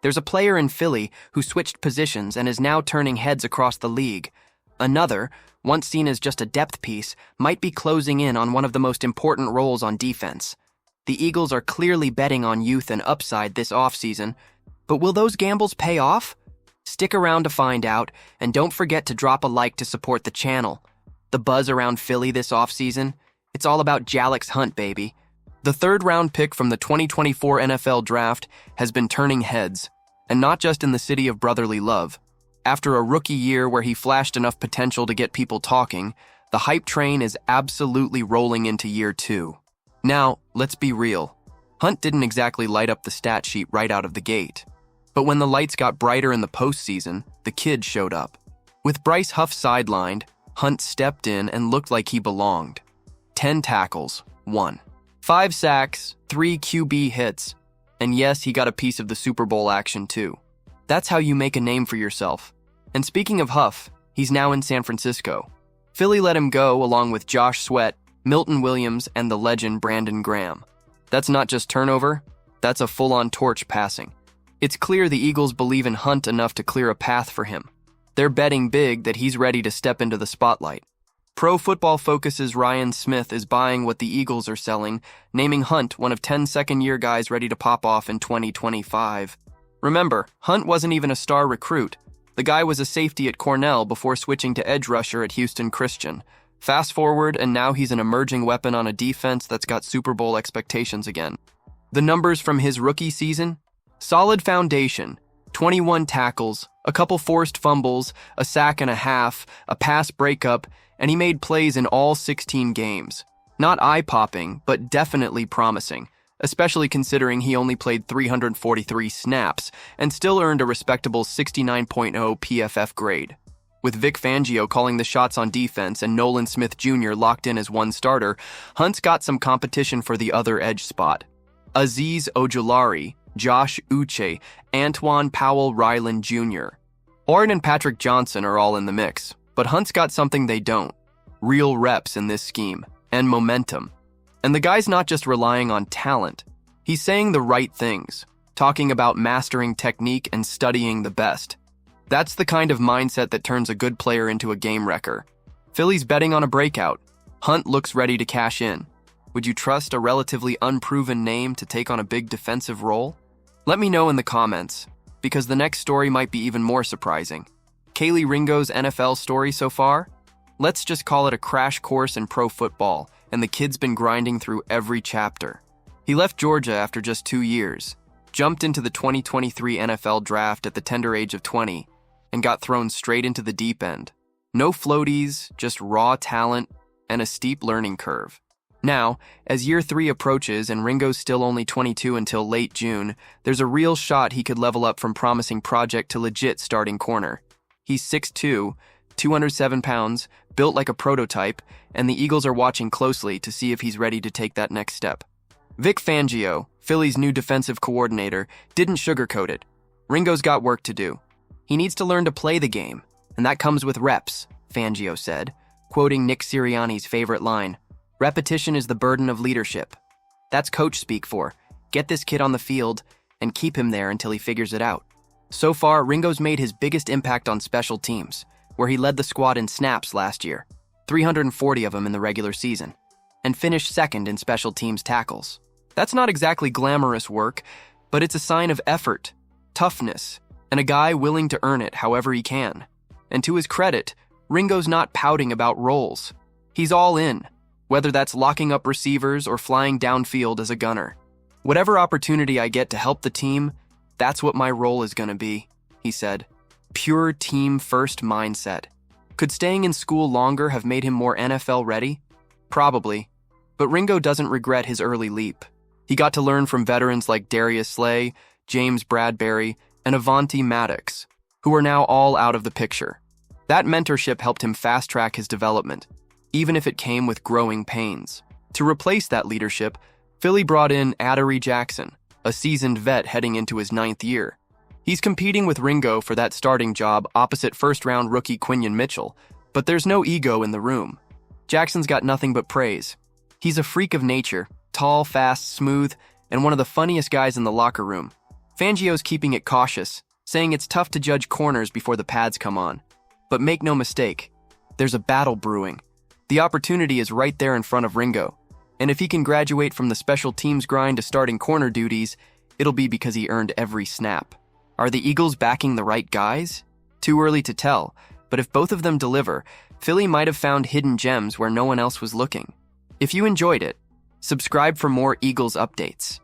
There's a player in Philly who switched positions and is now turning heads across the league. Another, once seen as just a depth piece, might be closing in on one of the most important roles on defense. The Eagles are clearly betting on youth and upside this offseason, but will those gambles pay off? Stick around to find out, and don't forget to drop a like to support the channel. The buzz around Philly this offseason? It's all about Jalix Hunt, baby. The third-round pick from the 2024 NFL Draft has been turning heads, and not just in the city of brotherly love. After a rookie year where he flashed enough potential to get people talking, the hype train is absolutely rolling into year 2. Now, let's be real. Hunt didn't exactly light up the stat sheet right out of the gate. But when the lights got brighter in the postseason, the kid showed up. With Bryce Huff sidelined, Hunt stepped in and looked like he belonged. 10 tackles, 1. 5 sacks, 3 QB hits, and yes, he got a piece of the Super Bowl action too. That's how you make a name for yourself. And speaking of Huff, he's now in San Francisco. Philly let him go along with Josh Sweat, Milton Williams, and the legend Brandon Graham. That's not just turnover, that's a full-on torch passing. It's clear the Eagles believe in Hunt enough to clear a path for him. They're betting big that he's ready to step into the spotlight. Pro Football Focus's Ryan Smith is buying what the Eagles are selling, naming Hunt one of 10 second-year guys ready to pop off in 2025. Remember, Hunt wasn't even a star recruit. The guy was a safety at Cornell before switching to edge rusher at Houston Christian. Fast forward, and now he's an emerging weapon on a defense that's got Super Bowl expectations again. The numbers from his rookie season? Solid foundation, 21 tackles, a couple forced fumbles, a sack and a half, a pass breakup, and he made plays in all 16 games. Not eye-popping, but definitely promising, especially considering he only played 343 snaps and still earned a respectable 69.0 PFF grade. With Vic Fangio calling the shots on defense and Nolan Smith Jr. locked in as one starter, Hunt's got some competition for the other edge spot. Azeez Ojulari, Josh Uche, Antoine Powell-Ryland Jr. Orrin and Patrick Johnson are all in the mix, but Hunt's got something they don't. Real reps in this scheme, and momentum. And the guy's not just relying on talent. He's saying the right things, talking about mastering technique and studying the best. That's the kind of mindset that turns a good player into a game wrecker. Philly's betting on a breakout. Hunt looks ready to cash in. Would you trust a relatively unproven name to take on a big defensive role? Let me know in the comments, because the next story might be even more surprising. Kelee Ringo's NFL story so far? Let's just call it a crash course in pro football, and the kid's been grinding through every chapter. He left Georgia after just 2 years, jumped into the 2023 NFL Draft at the tender age of 20, and got thrown straight into the deep end. No floaties, just raw talent and a steep learning curve. Now, as year 3 approaches and Ringo's still only 22 until late June, there's a real shot he could level up from promising project to legit starting corner. He's 6'2", 207 pounds, built like a prototype, and the Eagles are watching closely to see if he's ready to take that next step. Vic Fangio, Philly's new defensive coordinator, didn't sugarcoat it. Ringo's got work to do. He needs to learn to play the game, and that comes with reps, Fangio said, quoting Nick Sirianni's favorite line, "Repetition is the burden of leadership." That's coach speak for, get this kid on the field and keep him there until he figures it out. So far, Ringo's made his biggest impact on special teams, where he led the squad in snaps last year, 340 of them in the regular season, and finished second in special teams tackles. That's not exactly glamorous work, but it's a sign of effort, toughness, and a guy willing to earn it however he can. And to his credit, Ringo's not pouting about roles. He's all in, whether that's locking up receivers or flying downfield as a gunner. Whatever opportunity I get to help the team, that's what my role is going to be, he said. Pure team-first mindset. Could staying in school longer have made him more NFL ready? Probably. But Ringo doesn't regret his early leap. He got to learn from veterans like Darius Slay, James Bradbury, and Avonte Maddox, who are now all out of the picture. That mentorship helped him fast-track his development, even if it came with growing pains. To replace that leadership, Philly brought in Adoree Jackson, a seasoned vet heading into his 9th year. He's competing with Ringo for that starting job opposite first-round rookie Quinyon Mitchell, but there's no ego in the room. Jackson's got nothing but praise. He's a freak of nature, tall, fast, smooth, and one of the funniest guys in the locker room. Fangio's keeping it cautious, saying it's tough to judge corners before the pads come on. But make no mistake, there's a battle brewing. The opportunity is right there in front of Ringo, and if he can graduate from the special teams grind to starting corner duties, it'll be because he earned every snap. Are the Eagles backing the right guys? Too early to tell, but if both of them deliver, Philly might have found hidden gems where no one else was looking. If you enjoyed it, subscribe for more Eagles updates.